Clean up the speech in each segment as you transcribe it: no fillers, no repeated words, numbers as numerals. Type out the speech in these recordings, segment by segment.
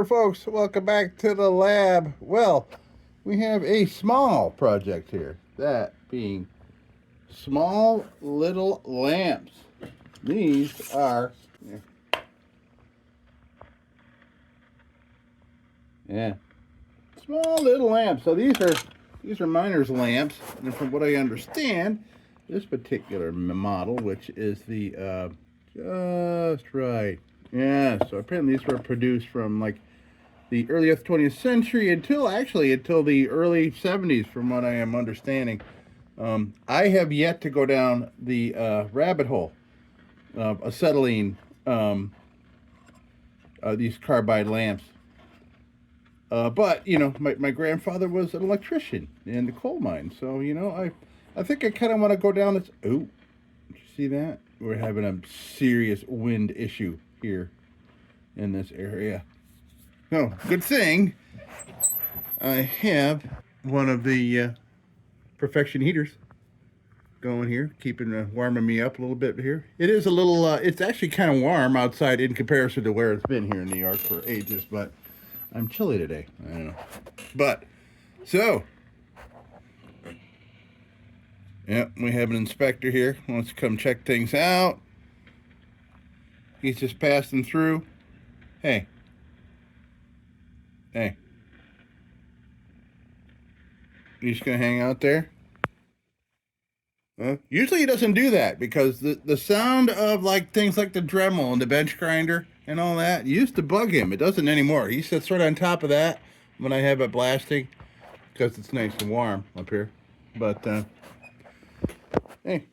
folks. Welcome back to the lab. Well, we have a small project here. That being small little lamps. These are, yeah, small little lamps. So these are miner's lamps, and from what I understand, this particular model, which is the Justrite. Yeah, so apparently these were produced from like the early 20th century until the early 70s, from what I am understanding. I have yet to go down the rabbit hole of acetylene these carbide lamps. But my grandfather was an electrician in the coal mine, so I think I kind of want to go down this. Oh, did you see that? We're having a serious wind issue here in this area. Oh, good thing I have one of the perfection heaters going here, keeping warming me up a little bit here. It is a little, it's actually kind of warm outside in comparison to where it's been here in New York for ages, but I'm chilly today. I don't know. But, so, yeah, we have an inspector here. Wants to come check things out. He's just passing through. Hey. Hey. You just gonna hang out there? Usually he doesn't do that because the sound of like things like the Dremel and the bench grinder and all that used to bug him. It doesn't anymore. He sits right on top of that when I have it blasting because it's nice and warm up here. But hey,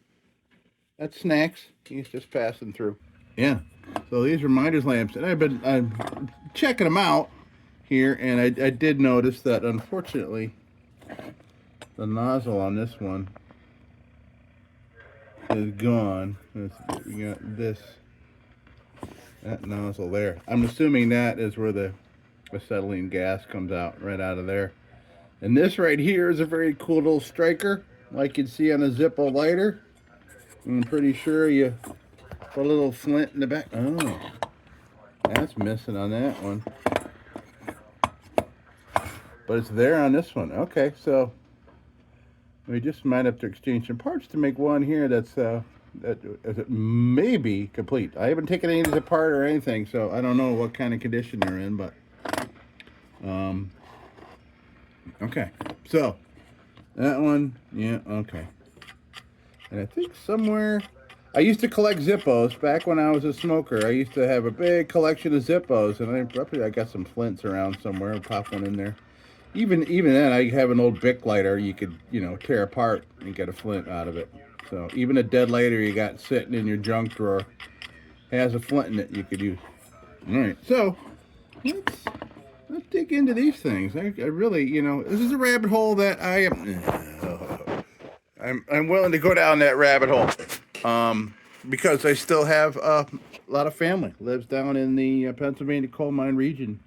that's snacks. He's just passing through. Yeah. So these are miner's lamps, and I'm checking them out here, and I did notice that unfortunately the nozzle on this one is gone. We got that nozzle there. I'm assuming that is where the acetylene gas comes out, right out of there. And this right here is a very cool little striker, like you'd see on a Zippo lighter. I'm pretty sure you put a little flint in the back. Oh, that's missing on that one. But it's there on this one. Okay, so we just might have to exchange some parts to make one here that may be complete. I haven't taken any of these apart or anything, so I don't know what kind of condition they're in, but okay. So that one, yeah, okay. And I think somewhere I used to collect Zippos back when I was a smoker. I used to have a big collection of Zippos, and I got some flints around somewhere. I'll pop one in there. Even then, I have an old Bic lighter you could, tear apart and get a flint out of it. So even a dead lighter you got sitting in your junk drawer has a flint in it you could use. All right, so let's dig into these things. I really, this is a rabbit hole that I'm willing to go down that rabbit hole. Because I still have a lot of family lives down in the Pennsylvania coal mine region,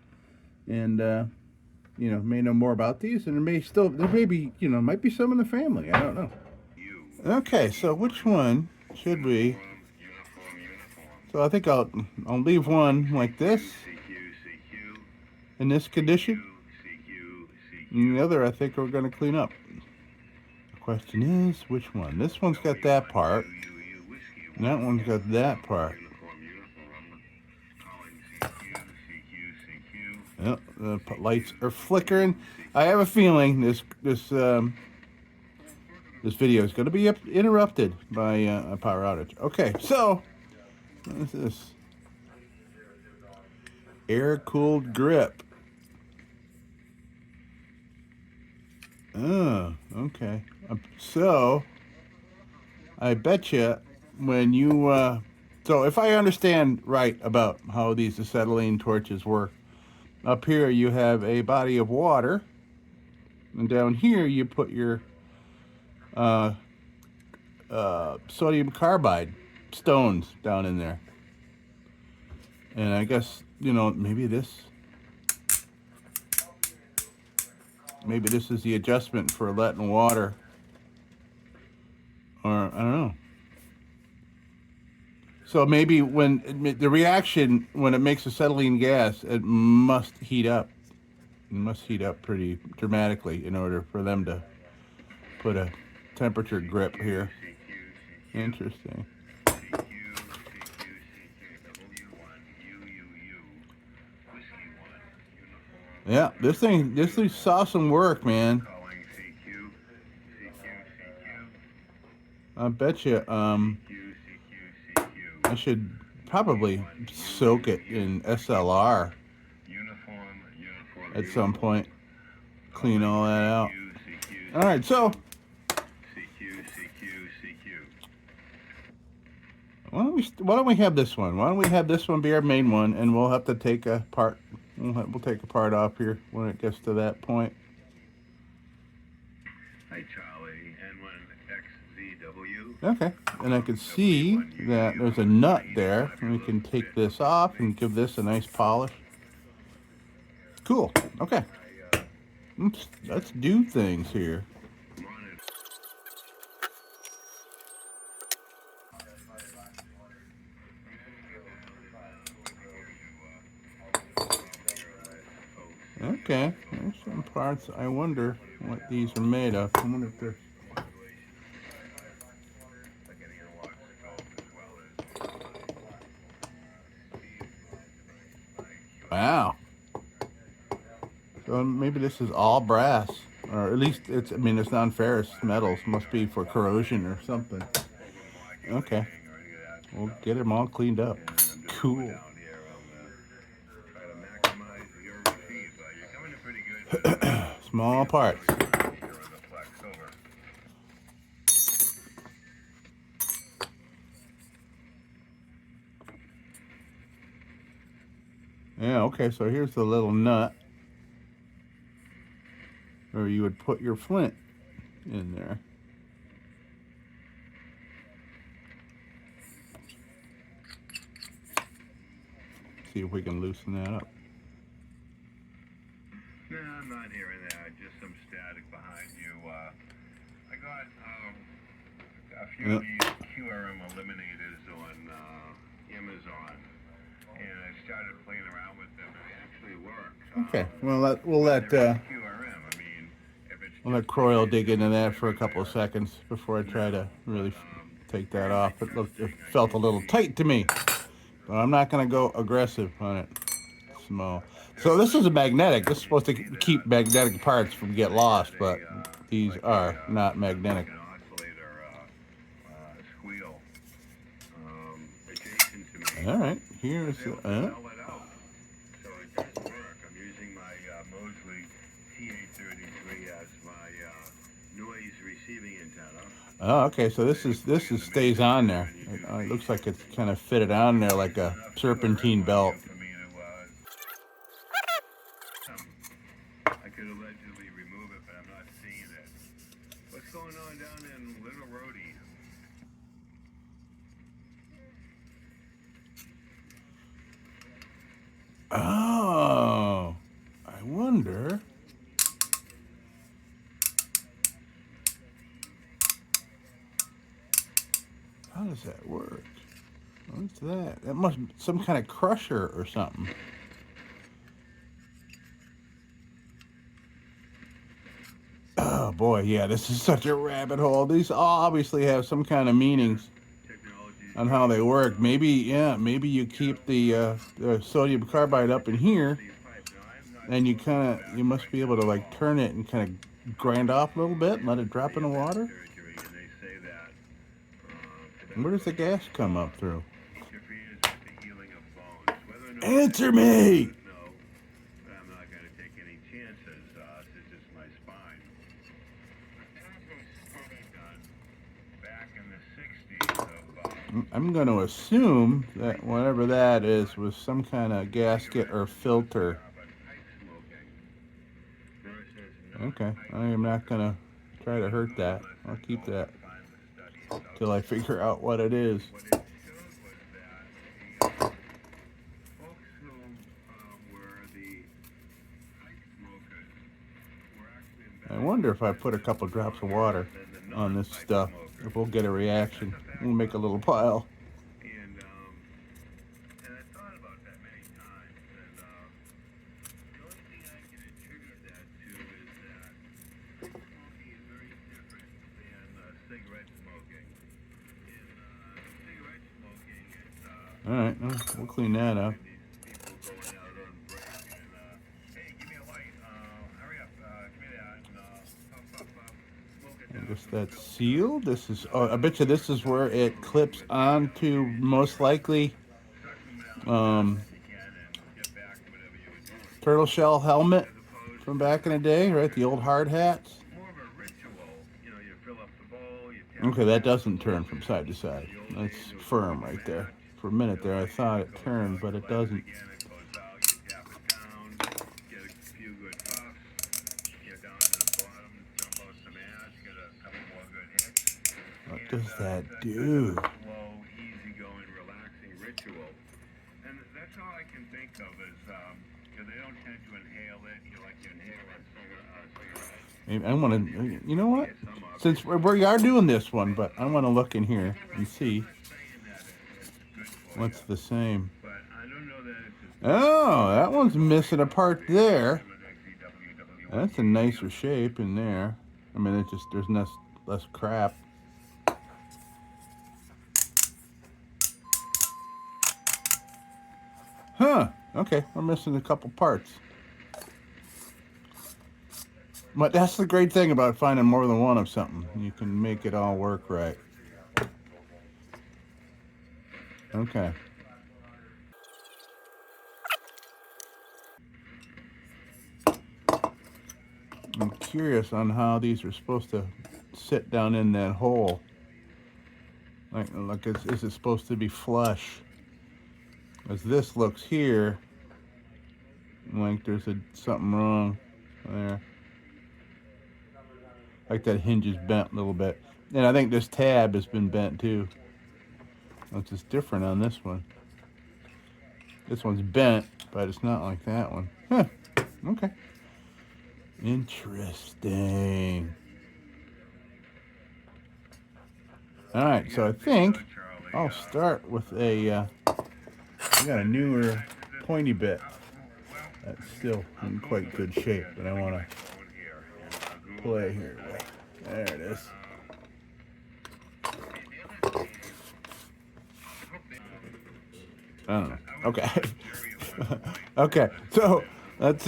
and may know more about these, and there may be, might be some in the family. I don't know. Okay, so which one should we? So I think I'll leave one like this, in this condition, and the other I think we're going to clean up. The question is, which one? This one's got that part, and that one's got that part. Yep, the lights are flickering. I have a feeling this video is going to be interrupted by a power outage. Okay, so what is this? Air-cooled grip. Oh, okay. So I bet you when you so if I understand right about how these acetylene torches work. Up here you have a body of water, and down here you put your sodium carbide stones down in there. And I guess, maybe this is the adjustment for letting water, or I don't know. So maybe when the reaction, when it makes acetylene gas, it must heat up. It must heat up pretty dramatically in order for them to put a temperature grip here. Interesting. Yeah, this thing saw some work, man. I bet you. I should probably soak it in SLR at some point. Clean all that out. All right, so why don't we have this one? Why don't we have this one be our main one, and we'll have to take a part. We'll take a part off here when it gets to that point. Hi, Charlie. N1XZW. Okay, and I can see that there's a nut there, and we can take this off and give this a nice polish. Cool. Okay. Let's do things here. Okay, there's some parts. I wonder what these are made of. I wonder if they're... Wow. So maybe this is all brass, or at least it's. I mean, it's non-ferrous metals. Must be for corrosion or something. Okay, we'll get them all cleaned up. Cool. Small parts. Yeah, okay, so here's the little nut where you would put your flint in there. See if we can loosen that up. No, I'm not hearing that. Just some static behind you. I got a few of these QRM eliminators on Amazon, and I started playing around with them, and they actually work. Okay, well, we'll let Croyle dig into that for a couple of seconds before I try to really take that off. It felt a little tight to me, but I'm not going to go aggressive on it. Small. So this is a magnetic. This is supposed to keep magnetic parts from get lost, but these are not magnetic. All right, here's the. Oh, okay. So this stays on there. It looks like it's kind of fitted on there like a serpentine belt. I could allegedly remove it, but I'm not seeing it. What's going on down in Little Roadie? Oh, I wonder. How does that work? What's that? That must be some kind of crusher or something. Oh boy, yeah, this is such a rabbit hole. These all obviously have some kind of meanings on how they work. Maybe, yeah, maybe you keep the sodium carbide up in here, and you must be able to like turn it and kind of grind off a little bit and let it drop in the water. Where does the gas come up through? Answer me! I'm going to assume that whatever that is was some kind of gasket or filter. Okay, I am not going to try to hurt that. I'll keep that till I figure out what it is. I wonder if I put a couple drops of water on this stuff, if we'll get a reaction. We'll make a little pile. All right, well, we'll clean that up. People going out on break and hey, give me a light. Hurry up. Give me that. And puff, smoke it I down guess so the that's filter sealed. This is, oh, I bet you this is where it clips onto, most likely, suck them down as um, fast as you can and get back to whatever you were doing. turtle shell helmet As opposed from to back in the day, right? The old hard hats. more of a ritual. You know, you fill up the bowl, you tap Okay, the that gas a doesn't little turn from bit. side to side. In the old That's days, it was a firm rubber right there. match. For a minute Fill there, I it in, thought it it goes turned, out. but You it let it doesn't. again, it goes out. You tap it down, get a few good puffs. Get down to the bottom, dump out some ash, get a couple more good hits. What And does that it's do? kind of a slow, easygoing, relaxing ritual. And that's all I can think of is, because they don't tend to inhale it. You like you inhale a cigarette. Maybe I want to, you know what? Get some of it. Since we are doing this one, but I want to look in here and see I'm not saying that it's good for what's you, the same. but I don't know that it's as Oh, that one's missing a part there. WWW. That's a nicer shape in there. I mean, it's just, there's less crap. Huh. Okay, we're missing a couple parts. But that's the great thing about finding more than one of something. You can make it all work right. Okay. I'm curious on how these are supposed to sit down in that hole. Like is it supposed to be flush? As this looks here, like there's something wrong there. Like that hinge is bent a little bit. And I think this tab has been bent too. It's just different on this one. This one's bent, but it's not like that one. Huh. Okay. Interesting. All right, so I think I'll start with I got a newer pointy bit that's still in quite good shape, but I want to play here with. There it is. I don't know. Okay. Okay. So let's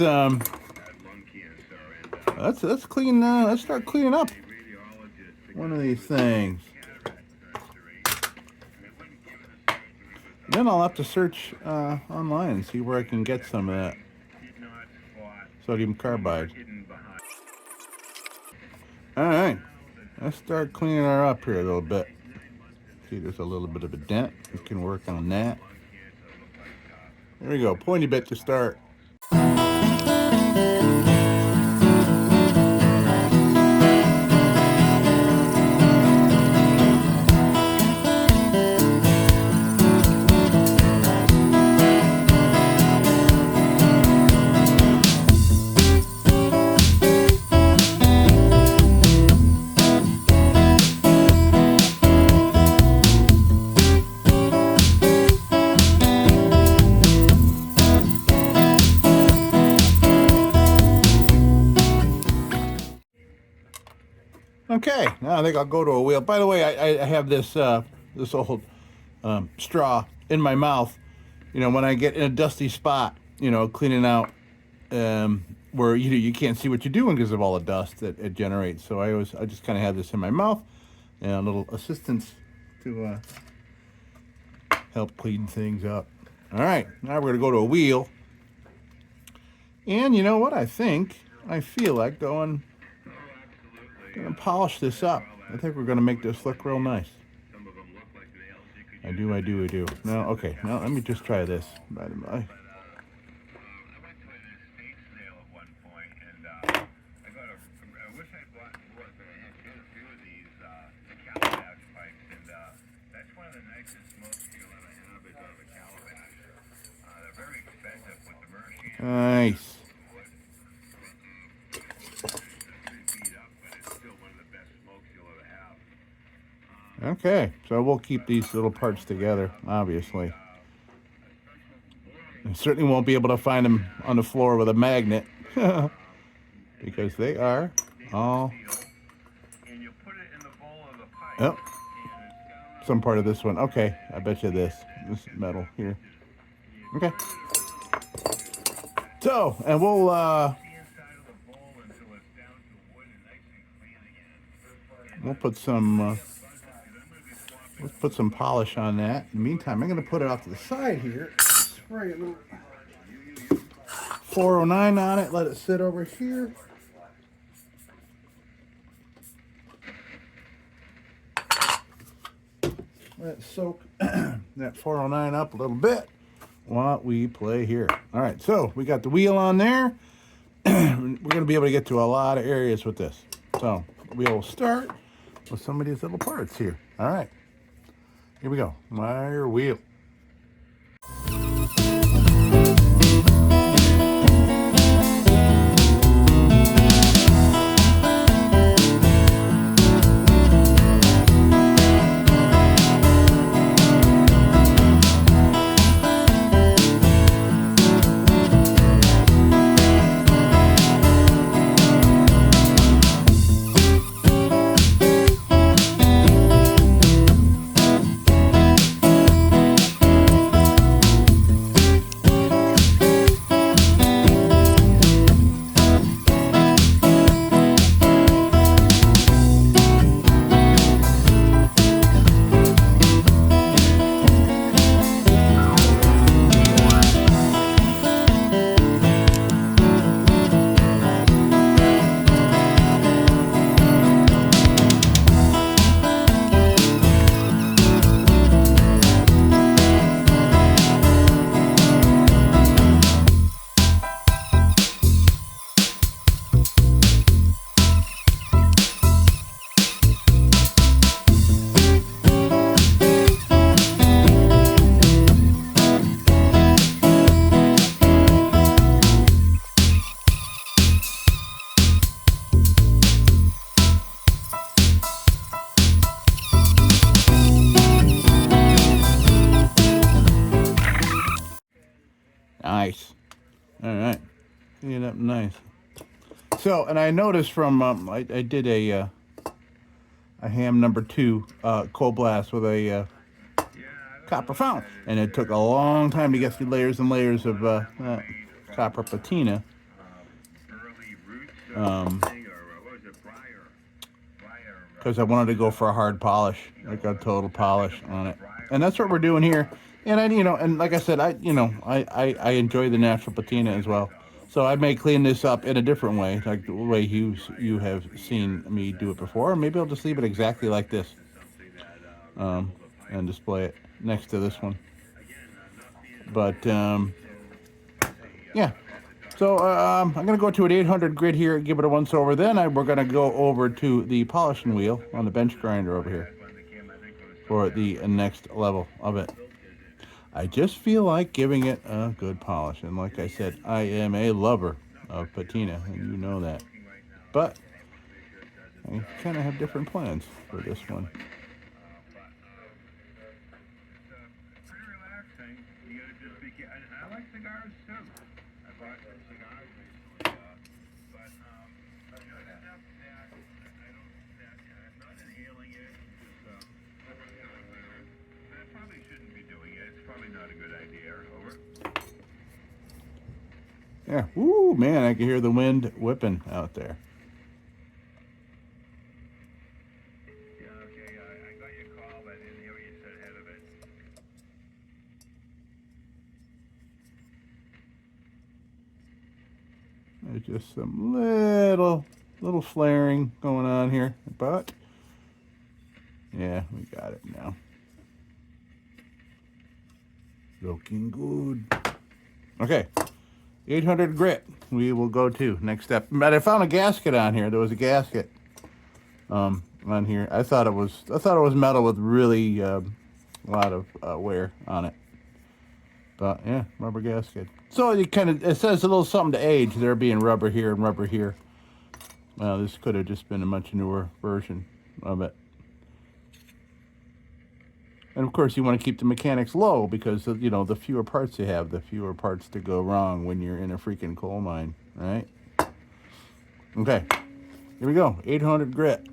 clean. Let's start cleaning up one of these things. Then I'll have to search online and see where I can get some of that sodium carbide. All right. Let's start cleaning her up here a little bit. See, there's a little bit of a dent. We can work on that. There we go. Pointy bit to start. Okay, now I think I'll go to a wheel. By the way, I have this this old straw in my mouth. You know, when I get in a dusty spot, you know, cleaning out where you can't see what you're doing because of all the dust that it generates. So I just kind of have this in my mouth and a little assistance to help clean things up. All right, now we're gonna go to a wheel. And you know what? I feel like gonna polish this up. I think we're gonna make this look real nice. I do. Now, okay, now let me just try this, by the way. I went to an estate sale at one point, and I wish I'd bought more, but I had a few of these calabash pipes, and that's one of the nicest smokes you'll ever have is out of a calabash. They're very expensive with the Mercian. Nice. Okay, so we'll keep these little parts together, obviously. I certainly won't be able to find them on the floor with a magnet because they are all. Yep. Some part of this one. Okay, I bet you this. this metal here. Okay. So, and we'll put some let's put some polish on that. In the meantime, I'm going to put it off to the side here. Spray a little 409 on it. Let it sit over here. Let it soak that 409 up a little bit while we play here. All right, so we got the wheel on there. We're going to be able to get to a lot of areas with this. So we'll start with some of these little parts here. All right, here we go. Wire wheel. Nice. All right. Clean it up nice. So, and I noticed from, I did a ham number 2 cold blast with a copper fountain. And it took a long time to get through layers and layers of copper patina. Because I wanted to go for a hard polish, like a total polish on it. And that's what we're doing here. And I, and like I said, I enjoy the natural patina as well. So I may clean this up in a different way, like the way you have seen me do it before. Or maybe I'll just leave it exactly like this, and display it next to this one. But yeah. So I'm going to go to an 800 grit here and give it a once over. Then we're going to go over to the polishing wheel on the bench grinder over here for the next level of it. I just feel like giving it a good polish. And like I said, I am a lover of patina, and you know that. But I kind of have different plans for this one. I like cigars too. I bought some cigars recently, but I'm not inhaling it. I probably shouldn't be doing it. It's probably not a good idea. Over. Yeah. Woo, man, I can hear the wind whipping out there. Yeah, okay. I got your call, but I didn't hear what you said ahead of it. There's just some little flaring going on here, but yeah, we got it now. Looking good. Okay, 800 grit. We will go to next step. But I found a gasket on here. There was a gasket on here. I thought it was metal with really a lot of wear on it. But yeah, rubber gasket. So it says a little something to age. There being rubber here and rubber here. Well, this could have just been a much newer version of it. And of course, you want to keep the mechanics low because the fewer parts you have, the fewer parts to go wrong when you're in a freaking coal mine, right? Okay, here we go. 800 grit.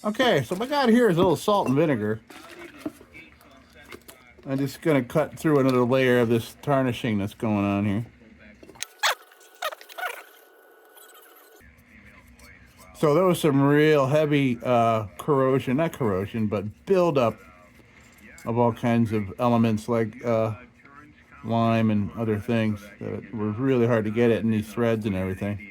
Okay, so what I got here is a little salt and vinegar. I'm just gonna cut through another layer of this tarnishing that's going on here. So there was some real heavy corrosion, not corrosion, but buildup of all kinds of elements like lime and other things that were really hard to get at in these threads and everything.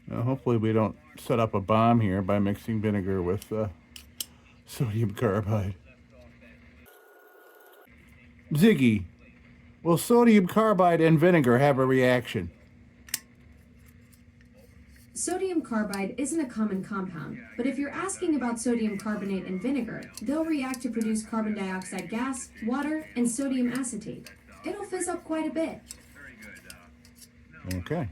Now, hopefully we don't set up a bomb here by mixing vinegar with sodium carbide. Ziggy, will sodium carbide and vinegar have a reaction? Sodium carbide isn't a common compound, but if you're asking about sodium carbonate and vinegar, they'll react to produce carbon dioxide gas, water, and sodium acetate. It'll fizz up quite a bit. Okay.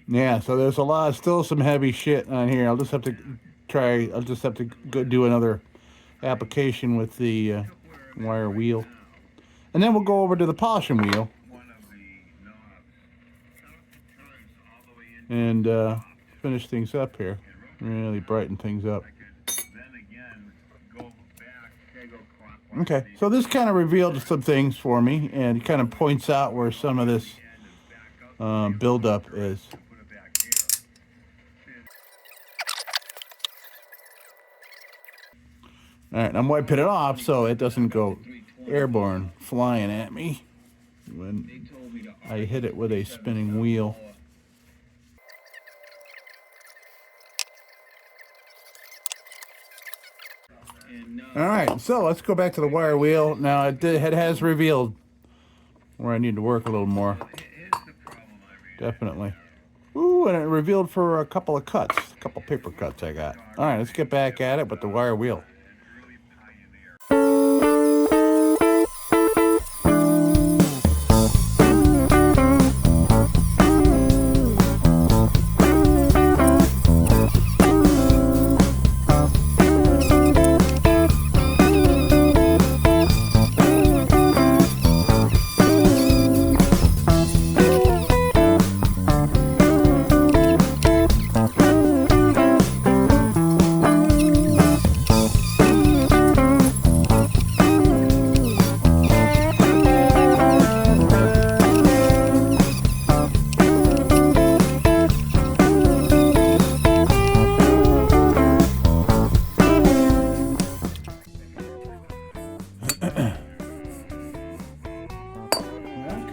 Yeah, so there's a lot, still some heavy shit on here. I'll just have to go do another application with the wire wheel. And then we'll go over to the polishing wheel and finish things up here. Really brighten things up. Okay, so this kind of revealed some things for me, and it kind of points out where some of this buildup is. All right, I'm wiping it off so it doesn't go airborne flying at me when I hit it with a spinning wheel. All right, so let's go back to the wire wheel. Now it has revealed where I need to work a little more. Definitely. Ooh, and it revealed for a couple of cuts, a couple paper cuts I got. All right, let's get back at it with the wire wheel.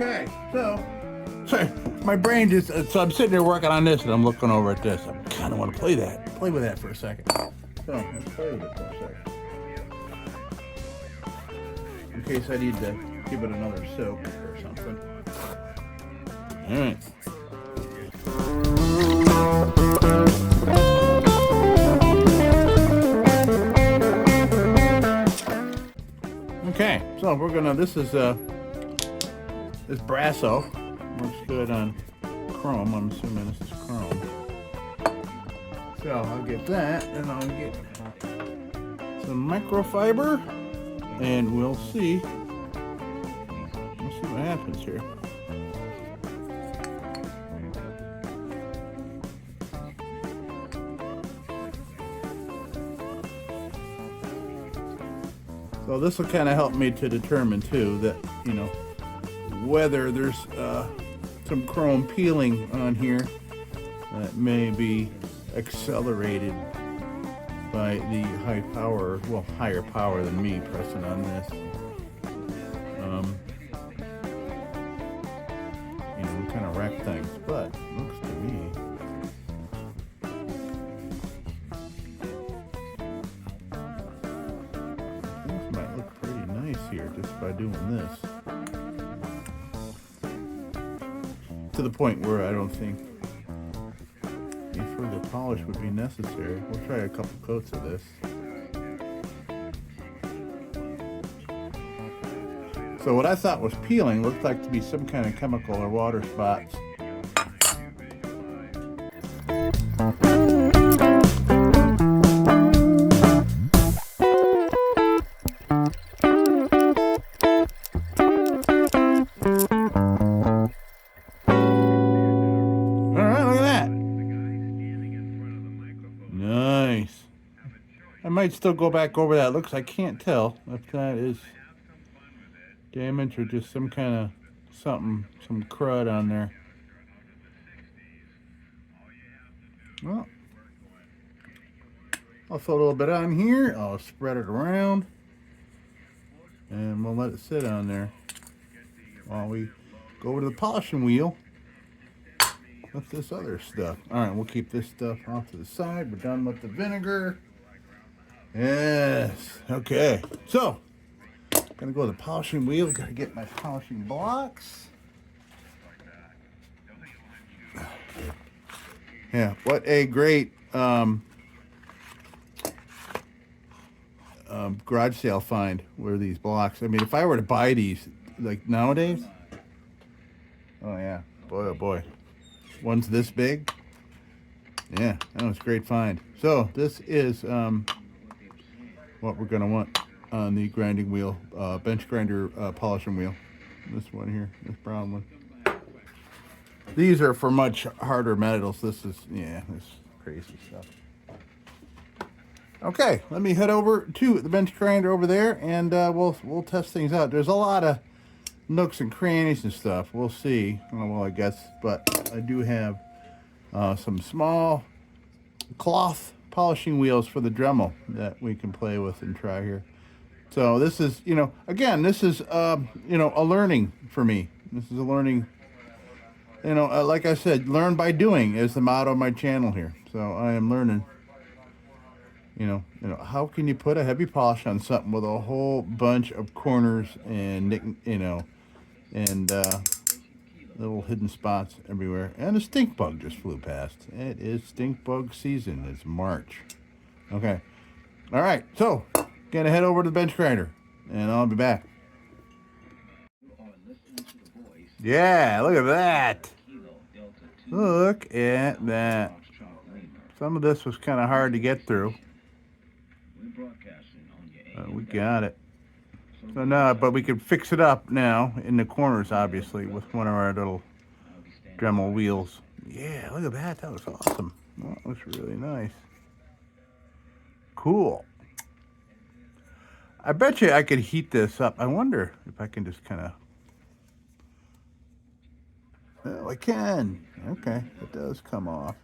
Okay, so my brain just, so I'm sitting there working on this and I'm looking over at this. I kind of want to play with that for a second. So let's play with it for a second. In case I need to give it another soak or something. All right. Okay, so we're gonna, this Brasso works good on chrome. I'm assuming this is chrome. So I'll get that, and I'll get some microfiber, and we'll see what happens here. So this will kind of help me to determine too that, you know, whether there's some chrome peeling on here that may be accelerated by the high power, well, higher power than me pressing on this. You know, kind of wreck things, but looks to me things might look pretty nice here just by doing this. To the point where I don't think any further polish would be necessary. We'll try a couple coats of this. So what I thought was peeling looked like to be some kind of chemical or water spots. might still go back over that. Looks, I can't tell if that is damage or just some kind of something, some crud on there. Well, I'll throw a little bit on here. I'll spread it around. And we'll let it sit on there while we go over to the polishing wheel with this other stuff. All right, we'll keep this stuff off to the side. We're done with the vinegar. Yes. Okay. So, gonna go to the polishing wheel. Gotta get my polishing blocks. Yeah. What a great garage sale find were these blocks. I mean, if I were to buy these like nowadays, oh yeah, boy, oh boy, one's this big. Yeah, that was a great find. So this is what we're gonna want on the grinding wheel, bench grinder polishing wheel. This one here, this brown one. These are for much harder metals. This is, yeah, this crazy stuff. Okay, let me head over to the bench grinder over there, and we'll test things out. There's a lot of nooks and crannies and stuff. We'll see. Well, I guess, but I do have some small cloth polishing wheels for the Dremel that we can play with and try here. So this is, you know, again, this is, you know, a learning for me. This is a learning, you know, like I said, learn by doing is the motto of my channel here. So I am learning, you know, how can you put a heavy polish on something with a whole bunch of corners and, you know, and little hidden spots everywhere. And a stink bug just flew past. It is stink bug season. It's March. Okay. All right. So, gonna head over to the bench grinder, and I'll be back. Yeah, look at that. Look at that. Some of this was kind of hard to get through. We got it. So now, but we can fix it up now in the corners, obviously, with one of our little Dremel wheels. Yeah, look at that. That was awesome. That was really nice. Cool. I bet you I could heat this up. I wonder if I can just kind of... Oh, I can. Okay, it does come off.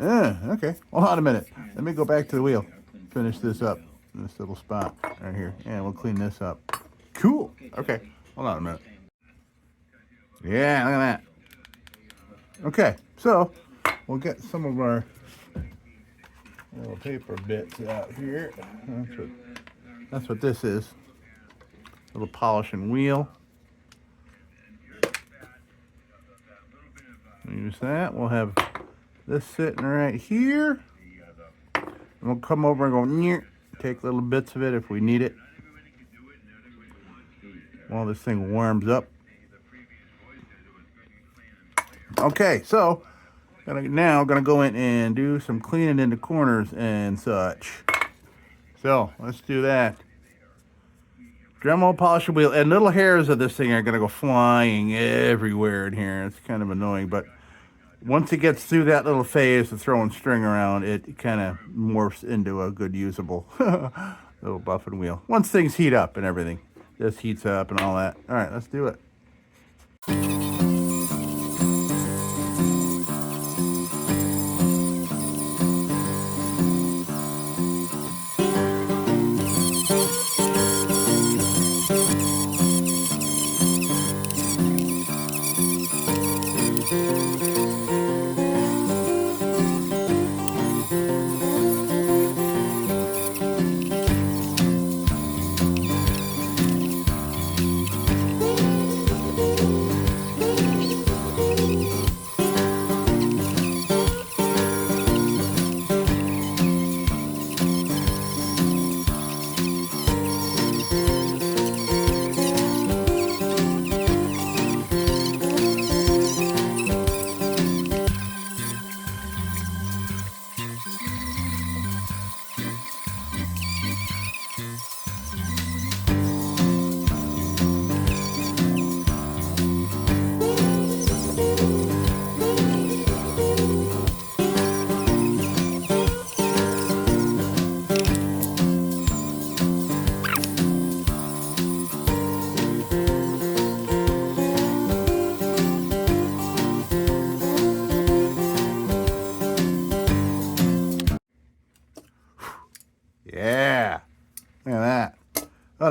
Yeah, okay. Hold on a minute. Let me go back to the wheel. Finish this up in this little spot right here. And we'll clean this up. Cool. Okay. Hold on a minute. Yeah, look at that. Okay, so we'll get some of our little paper bits out here. That's what this is. Little polishing wheel. Use that. We'll have this sitting right here. And we'll come over and go near, take little bits of it if we need it. While this thing warms up. Okay, so now gonna go in and do some cleaning in the corners and such. So let's do that. Dremel polisher wheel, and little hairs of this thing are gonna go flying everywhere in here. It's kind of annoying, but once it gets through that little phase of throwing string around, it kind of morphs into a good usable little buffing wheel. Once things heat up and everything, this heats up and all that. All right, let's do it.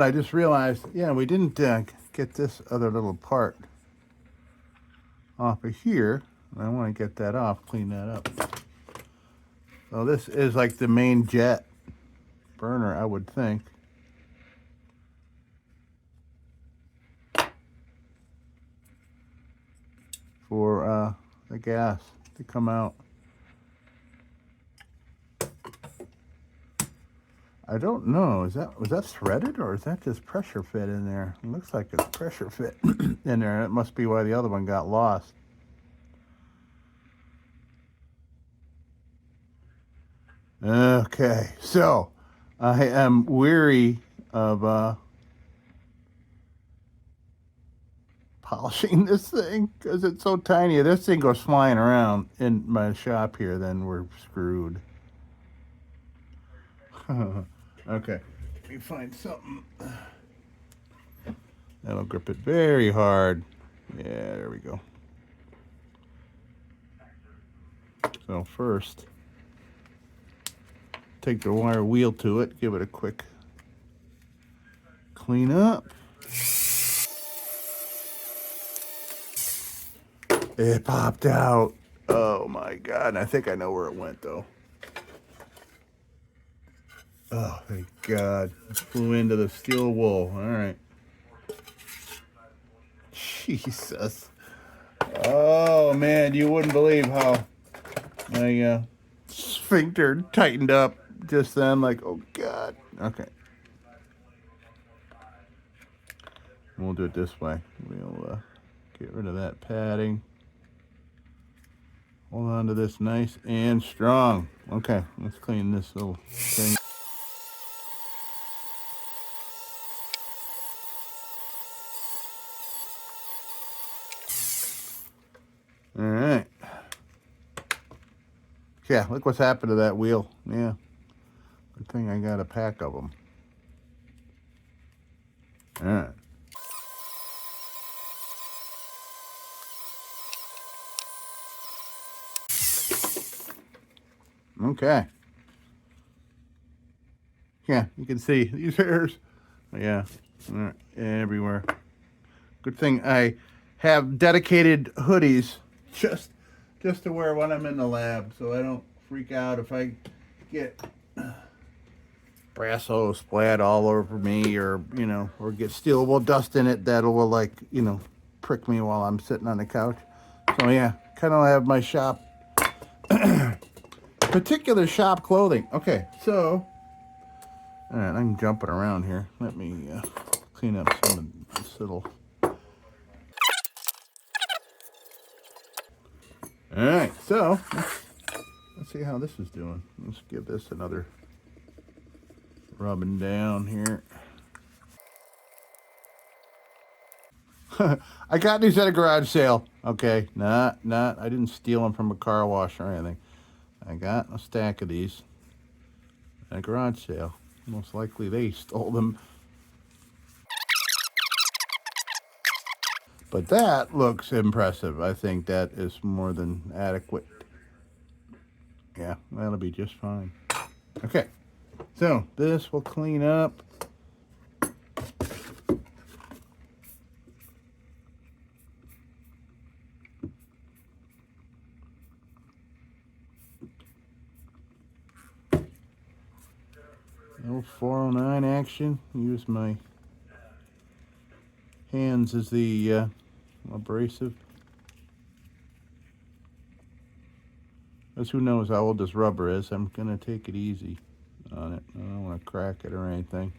But I just realized, yeah, we didn't get this other little part off of here. I want to get that off, clean that up. So this is like the main jet burner, I would think. For the gas to come out. I don't know. Was that threaded or is that just pressure fit in there? It looks like it's pressure fit in there. It must be why the other one got lost. Okay, so I am weary of polishing this thing because it's so tiny. If this thing goes flying around in my shop here, then we're screwed. Okay, let me find something that'll grip it very hard. Yeah, there we go. So first, take the wire wheel to it, give it a quick clean up. It popped out. Oh my God, I think I know where it went though. Oh, thank God. It flew into the steel wool. All right. Jesus. Oh, man, you wouldn't believe how my sphincter tightened up just then. Like, oh, God. Okay. We'll do it this way. We'll get rid of that padding. Hold on to this nice and strong. Okay, let's clean this little thing. All right. Yeah, look what's happened to that wheel. Yeah. Good thing I got a pack of them. All right. Okay. Yeah, you can see these hairs. Yeah. All right. Everywhere. Good thing I have dedicated hoodies just to wear when I'm in the lab, so I don't freak out if I get brasso splat all over me, or or get steel wool dust in it that'll like prick me while I'm sitting on the couch. So yeah, kind of have my shop particular shop clothing. Okay, so all right, I'm jumping around here. Let me clean up some of this little. All right, so let's see how this is doing. Let's give this another rubbing down here. I got these at a garage sale. Okay, not. I didn't steal them from a car wash or anything. I got a stack of these at a garage sale. Most likely they stole them. But that looks impressive. I think that is more than adequate. Yeah, that'll be just fine. Okay, so this will clean up. Little 409 action. Use my hands as the abrasive. As who knows how old this rubber is, I'm gonna take it easy on it. I don't want to crack it or anything.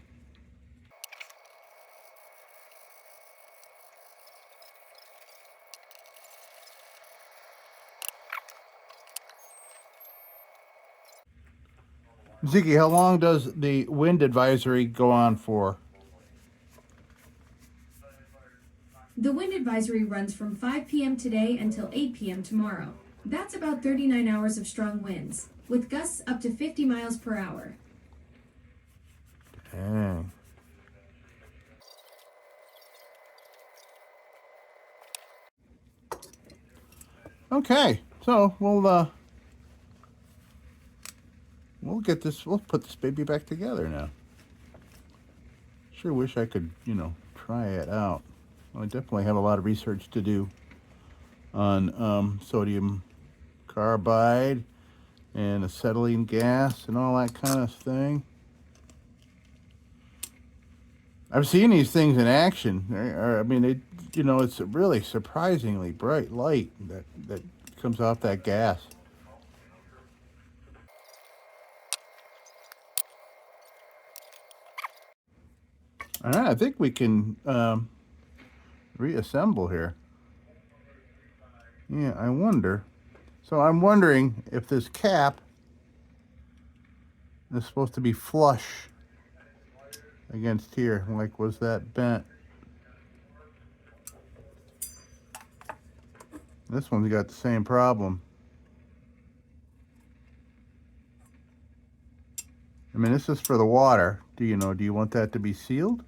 Ziggy, how long does the wind advisory go on for? The wind advisory runs from 5 p.m. today until 8 p.m. tomorrow. That's about 39 hours of strong winds, with gusts up to 50 miles per hour. Dang. Okay, so we'll get this. We'll put this baby back together now. sure wish I could, you know, try it out. I definitely have a lot of research to do on sodium carbide and acetylene gas and all that kind of thing. I've seen these things in action. I mean, you know, it's a really surprisingly bright light that comes off that gas. All right, I think we can reassemble here. Yeah, I wonder. So I'm wondering if this cap is supposed to be flush against here. Like, was that bent? This one's got the same problem. I mean, this is for the water. Do you want that to be sealed?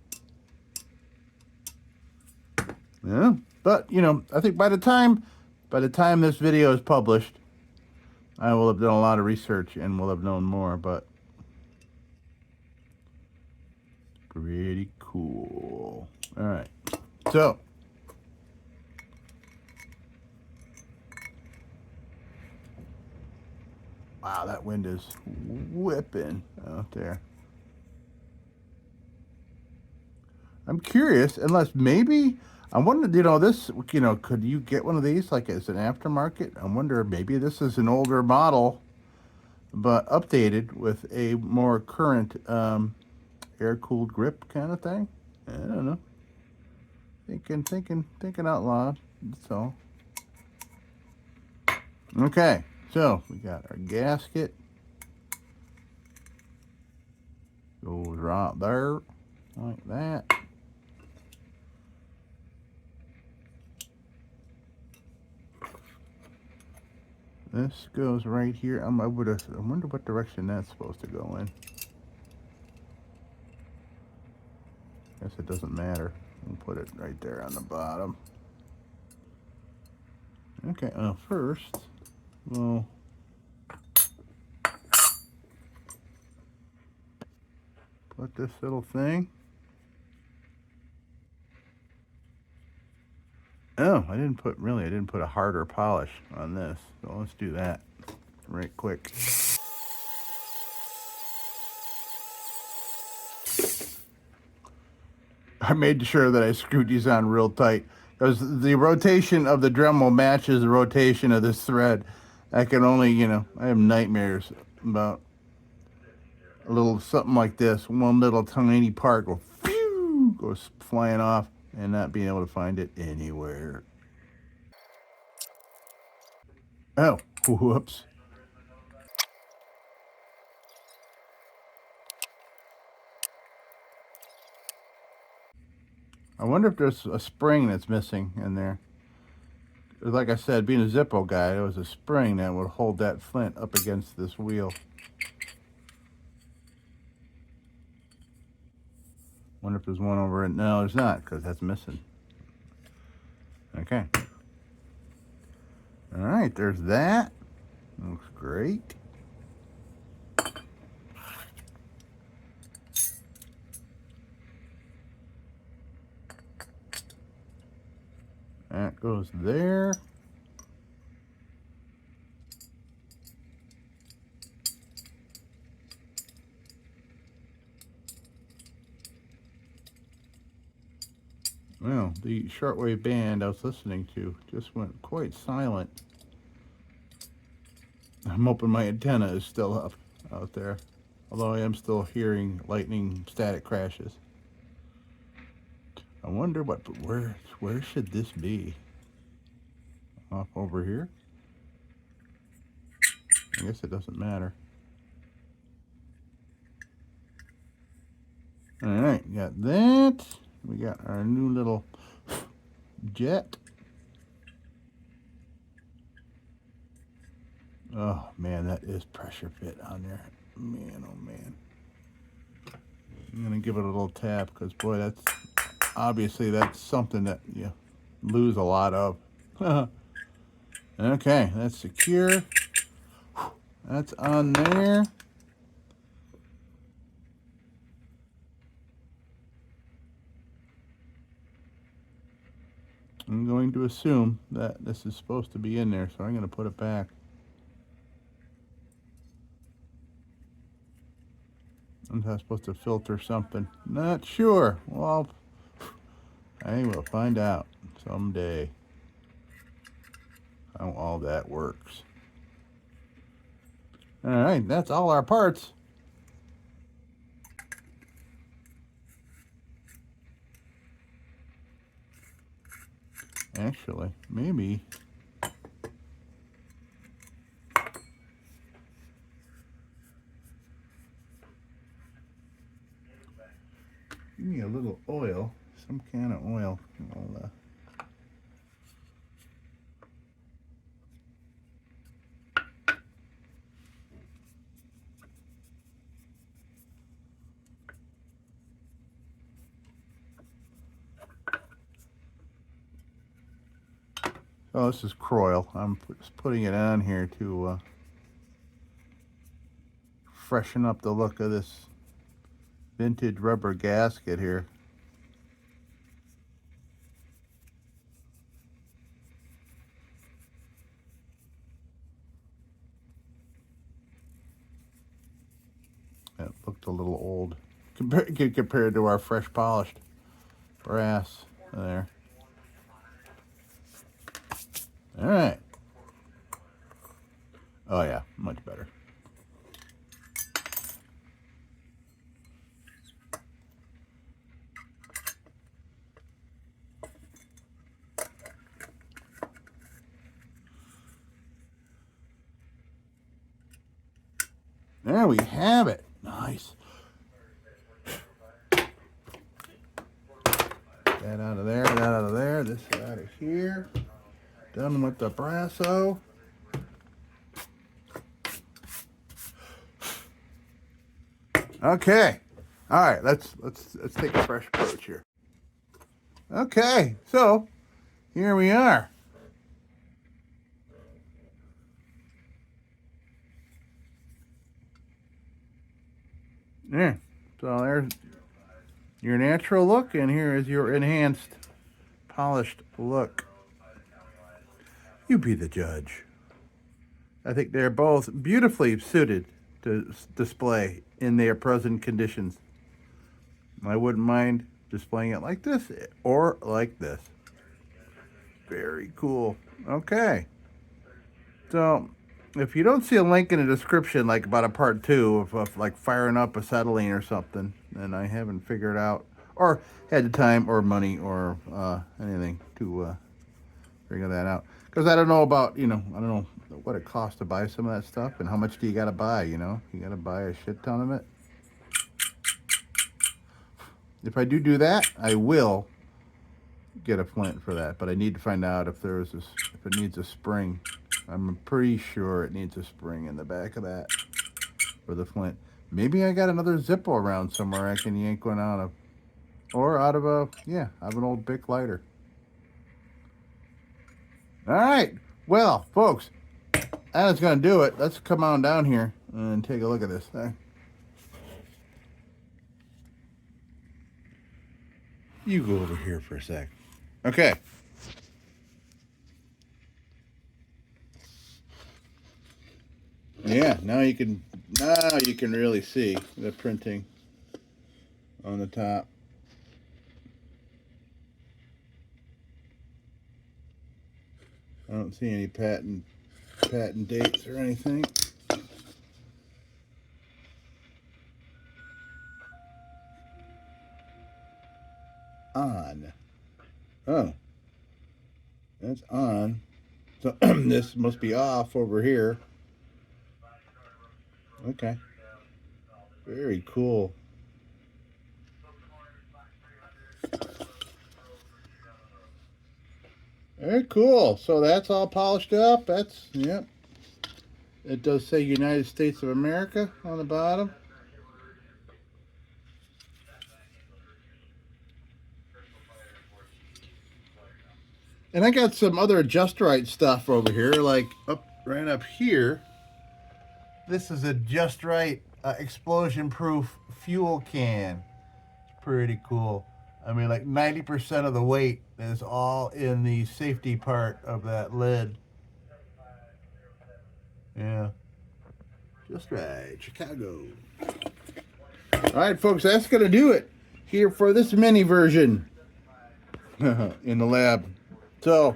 Yeah, but you know, I think by the time this video is published, I will have done a lot of research and will have known more. But pretty cool. All right, so wow, that wind is whipping out there. I'm curious, unless maybe, I wonder, you know, this, you know, could you get one of these like as an aftermarket? I wonder, maybe this is an older model, but updated with a more current air-cooled grip kind of thing. I don't know. Thinking out loud. That's all. Okay, so we got our gasket. Goes right there, like that. This goes right here. I wonder what direction that's supposed to go in. Guess it doesn't matter. We'll put it right there on the bottom. Okay, first, we'll put this little thing. Oh, I didn't put a harder polish on this. So let's do that right quick. I made sure that I screwed these on real tight because the rotation of the Dremel matches the rotation of this thread. I can only, you know, I have nightmares about a little something like this. One little tiny part goes flying off and not being able to find it anywhere. Oh, whoops. I wonder if there's a spring that's missing in there. Like I said, being a Zippo guy, there was a spring that would hold that flint up against this wheel. Wonder if there's one over it. No, there's not, because that's missing. Okay. All right, there's that. Looks great. That goes there. Well, the shortwave band I was listening to just went quite silent. I'm hoping my antenna is still up out there, although I am still hearing lightning static crashes. I wonder where should this be? Off over here? I guess it doesn't matter. All right, got that. We got our new little jet. Oh man, that is pressure fit on there. Man, oh man. I'm gonna give it a little tap because boy, that's obviously something that you lose a lot of. Okay, that's secure. That's on there. I'm going to assume that this is supposed to be in there, so I'm going to put it back. I'm not supposed to filter something. Not sure. Well, I will find out someday how all that works. All right, that's all our parts. Actually, maybe. Give me a little oil, some kind of oil. Oh, this is Croyle. I'm just putting it on here to freshen up the look of this vintage rubber gasket here. It looked a little old compared to our fresh polished brass there. All right. Oh yeah, much better. There we have it. Nice. That out of there, that out of there, this out of here. Done with the brasso. Okay. All right, let's take a fresh approach here. Okay, so here we are. Yeah. So there's your natural look, and here is your enhanced, polished look. You be the judge. I think they're both beautifully suited to display in their present conditions. I wouldn't mind displaying it like this or like this. Very cool. Okay. So, if you don't see a link in the description, like about a part 2 of like firing up acetylene or something, then I haven't figured out or had the time or money or anything to figure that out. Because I don't know about, I don't know what it costs to buy some of that stuff and how much do you got to buy, You got to buy a shit ton of it. If I do that, I will get a flint for that, but I need to find out if if it needs a spring. I'm pretty sure it needs a spring in the back of that for the flint. Maybe I got another Zippo around somewhere I can yank one out of, or out of an old Bic lighter. All right, well, folks, that is going to do it. Let's come on down here and take a look at this thing. You go over here for a sec. Okay. Yeah, now you can really see the printing on the top. I don't see any patent dates or anything. On. Oh. That's on. So this must be off over here. Okay. Very cool. Very cool. So that's all polished up. Yep. It does say United States of America on the bottom. And I got some other Justrite stuff over here, like right up here. This is a Justrite explosion-proof fuel can. It's pretty cool. I mean, like 90% of the weight is all in the safety part of that lid. Yeah. Just right, Chicago. All right, folks, that's going to do it here for this mini version in the lab. So,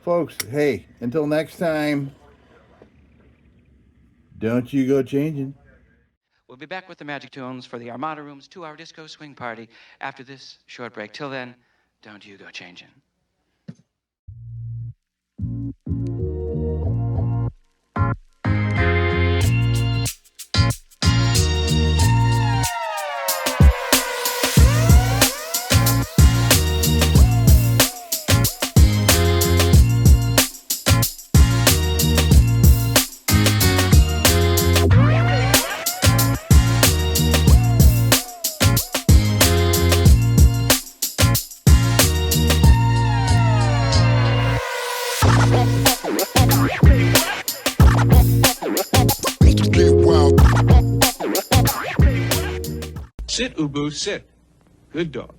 folks, hey, until next time, don't you go changing. We'll be back with the Magic Tunes for the Armada Room's 2-hour disco swing party after this short break. Till then, don't you go changing. Sit, Ubu, sit. Good dog.